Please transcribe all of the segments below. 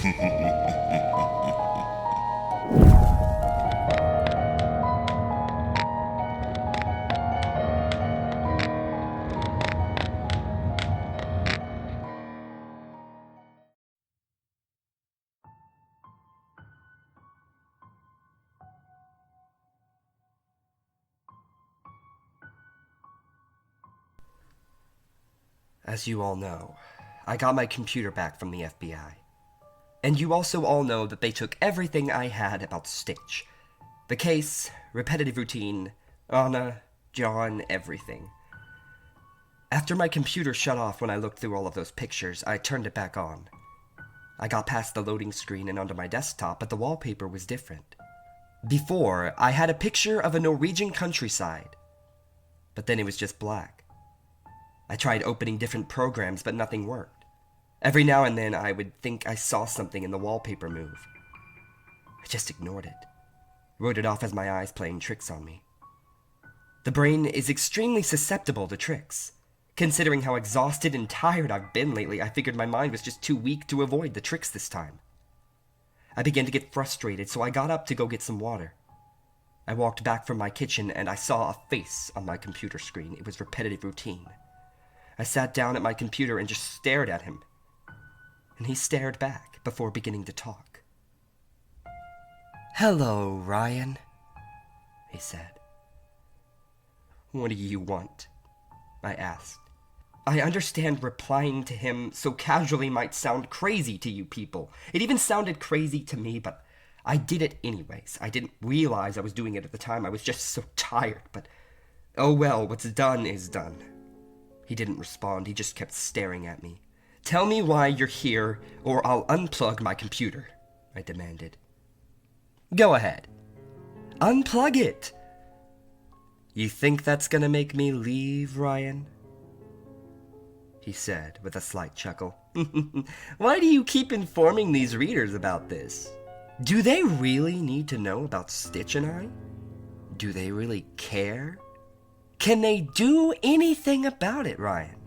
As you all know, I got my computer back from the FBI. And you also all know that they took everything I had about Stitch. The case, repetitive routine, Anna, John, everything. After my computer shut off when I looked through all of those pictures, I turned it back on. I got past the loading screen and onto my desktop, but the wallpaper was different. Before, I had a picture of a Norwegian countryside, but then it was just black. I tried opening different programs, but nothing worked. Every now and then, I would think I saw something in the wallpaper move. I just ignored it. Wrote it off as my eyes playing tricks on me. The brain is extremely susceptible to tricks. Considering how exhausted and tired I've been lately, I figured my mind was just too weak to avoid the tricks this time. I began to get frustrated, so I got up to go get some water. I walked back from my kitchen and I saw a face on my computer screen. It was repetitive routine. I sat down at my computer and just stared at him. And he stared back before beginning to talk. "Hello, Ryan," he said. "What do you want?" I asked. I understand replying to him so casually might sound crazy to you people. It even sounded crazy to me, but I did it anyways. I didn't realize I was doing it at the time. I was just so tired, but oh well, what's done is done. He didn't respond, he just kept staring at me. "Tell me why you're here, or I'll unplug my computer," I demanded. "Go ahead. Unplug it." "You think that's gonna make me leave, Ryan?" he said with a slight chuckle. "Why do you keep informing these readers about this? Do they really need to know about Stitch and I? Do they really care? Can they do anything about it, Ryan?"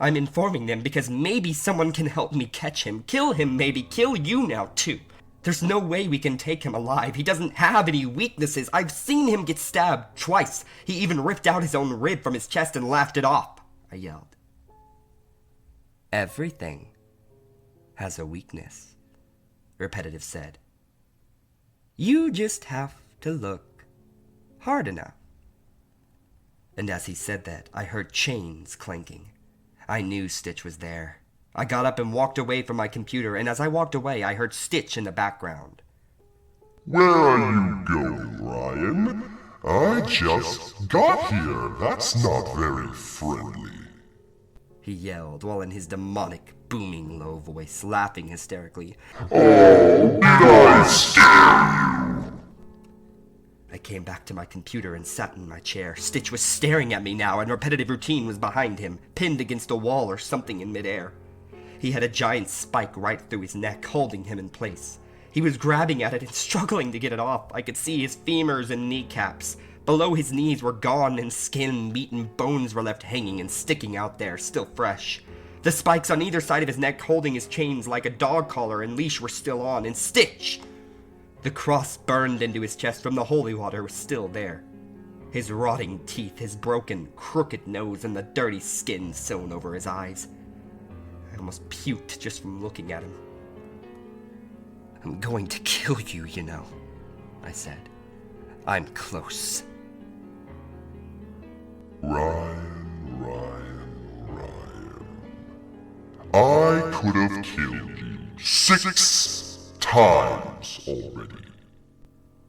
"I'm informing them because maybe someone can help me catch him. Kill him, maybe. Kill you now, too. There's no way we can take him alive. He doesn't have any weaknesses. I've seen him get stabbed twice. He even ripped out his own rib from his chest and laughed it off," I yelled. "Everything has a weakness," Repetitive said. "You just have to look hard enough." And as he said that, I heard chains clanking. I knew Stitch was there. I got up and walked away from my computer, and as I walked away, I heard Stitch in the background. "Where are you going, Ryan? I just got here. That's not very friendly," he yelled, while in his demonic, booming low voice, laughing hysterically. "Oh, did I scare you?" I came back to my computer and sat in my chair. Stitch was staring at me now, and repetitive routine was behind him, pinned against a wall or something in midair. He had a giant spike right through his neck, holding him in place. He was grabbing at it and struggling to get it off. I could see his femurs and kneecaps. Below his knees were gone, and skin, meat, and bones were left hanging and sticking out there, still fresh. The spikes on either side of his neck holding his chains like a dog collar and leash were still on, and Stitch! The cross burned into his chest from the holy water was still there. His rotting teeth, his broken, crooked nose, and the dirty skin sewn over his eyes. I almost puked just from looking at him. "I'm going to kill you, you know," I said. "I'm close." Ryan. I could have killed you 6 times already,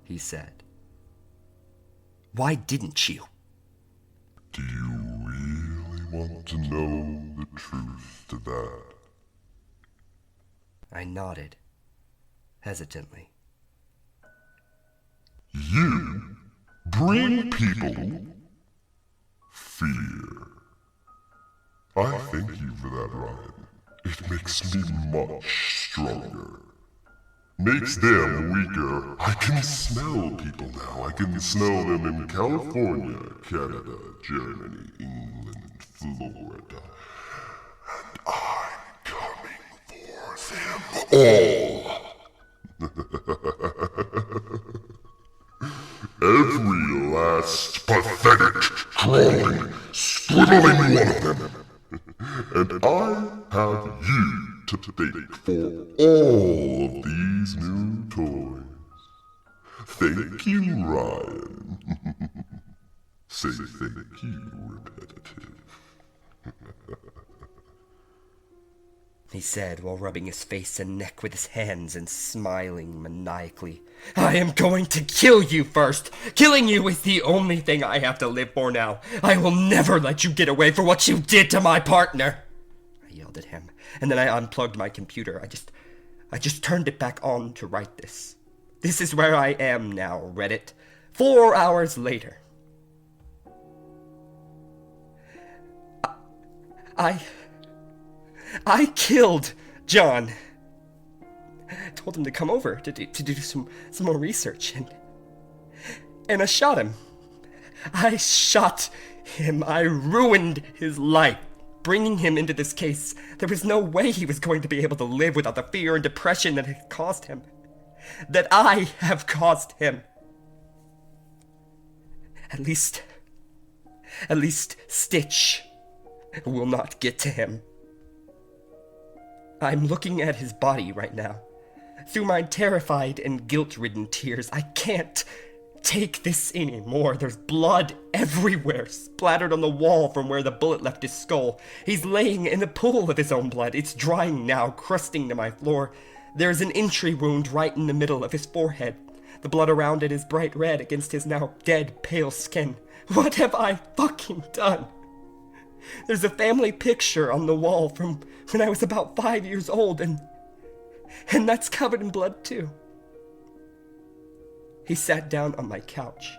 he said. "Why didn't you?" Do you really want to know the truth to that? I nodded, hesitantly. You bring people fear. I thank you for that, Ryan. It makes me much stronger. Makes them weaker. I can smell people now. I can smell them in California, Canada, Germany, England, Florida. And I'm coming for All. Every last pathetic, crawling, scribbling one of them. And I have you to thank for all of these new toys. Thank you, Ryan. Say thank you, Repetitive. He said while rubbing his face and neck with his hands and smiling maniacally. I am going to kill you first! Killing you is the only thing I have to live for now. I will never let you get away for what you did to my partner! I yelled at him, and then I unplugged my computer. I just turned it back on to write this. This is where I am now, Reddit. 4 hours later. I killed John. I told him to come over to do some more research, and I shot him. I shot him. I ruined his life, bringing him into this case. There was no way he was going to be able to live without the fear and depression that had caused him. That I have caused him. At least Stitch will not get to him. I'm looking at his body right now. Through my terrified and guilt-ridden tears, I can't take this anymore. There's blood everywhere, splattered on the wall from where the bullet left his skull. He's laying in a pool of his own blood. It's drying now, crusting to my floor. There's an entry wound right in the middle of his forehead. The blood around it is bright red against his now dead, pale skin. What have I fucking done? There's a family picture on the wall from when I was about 5 years old, and that's covered in blood too. He sat down on my couch.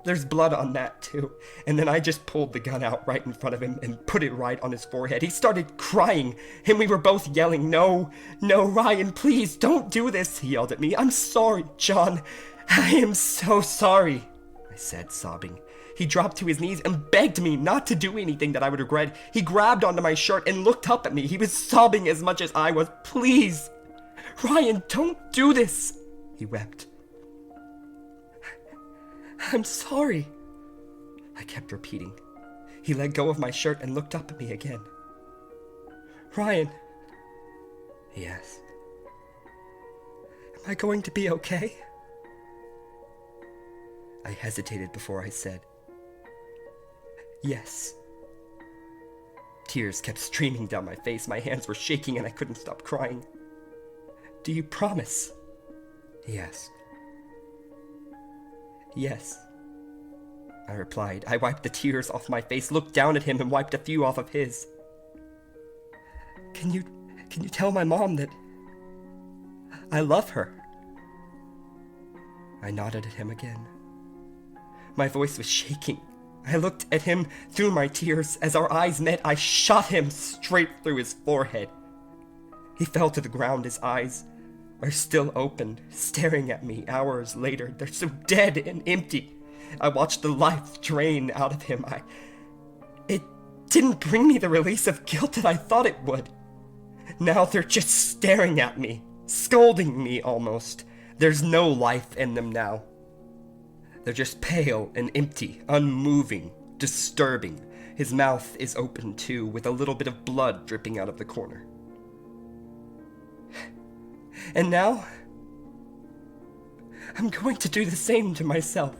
There's blood on that too, and then I just pulled the gun out right in front of him and put it right on his forehead. He started crying, and we were both yelling, No, Ryan, please, don't do this, he yelled at me. I'm sorry, John. I am so sorry, I said, sobbing. He dropped to his knees and begged me not to do anything that I would regret. He grabbed onto my shirt and looked up at me. He was sobbing as much as I was. Please, Ryan, don't do this, he wept. I'm sorry, I kept repeating. He let go of my shirt and looked up at me again. Ryan, he asked, am I going to be okay? I hesitated before I said, yes. Tears kept streaming down my face. My hands were shaking and I couldn't stop crying. Do you promise? He asked. Yes, I replied. I wiped the tears off my face, looked down at him, and wiped a few off of his. Can you tell my mom that I love her? I nodded at him again. My voice was shaking. I looked at him through my tears. As our eyes met, I shot him straight through his forehead. He fell to the ground. His eyes are still open, staring at me hours later. They're so dead and empty. I watched the life drain out of him. It didn't bring me the release of guilt that I thought it would. Now they're just staring at me, scolding me almost. There's no life in them now. They're just pale and empty, unmoving, disturbing. His mouth is open too, with a little bit of blood dripping out of the corner. And now, I'm going to do the same to myself.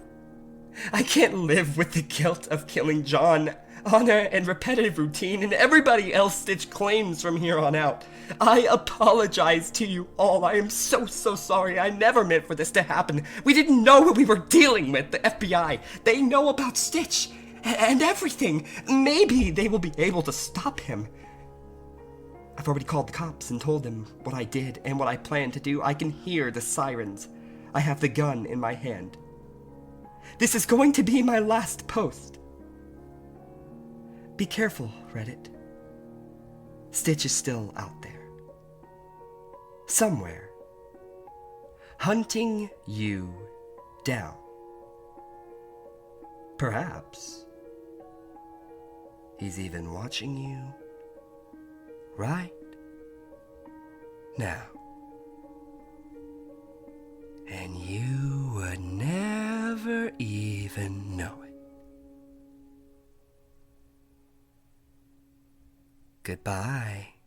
I can't live with the guilt of killing John, Anna, and Repetitive Routine, and everybody else Stitch claims from here on out. I apologize to you all. I am so sorry. I never meant for this to happen. We didn't know what we were dealing with, the FBI. They know about Stitch and everything. Maybe they will be able to stop him. I've already called the cops and told them what I did and what I plan to do. I can hear the sirens. I have the gun in my hand. This is going to be my last post. Be careful, Reddit. Stitch is still out there. Somewhere. Hunting you down. Perhaps he's even watching you right now. And you would never even know it. Goodbye.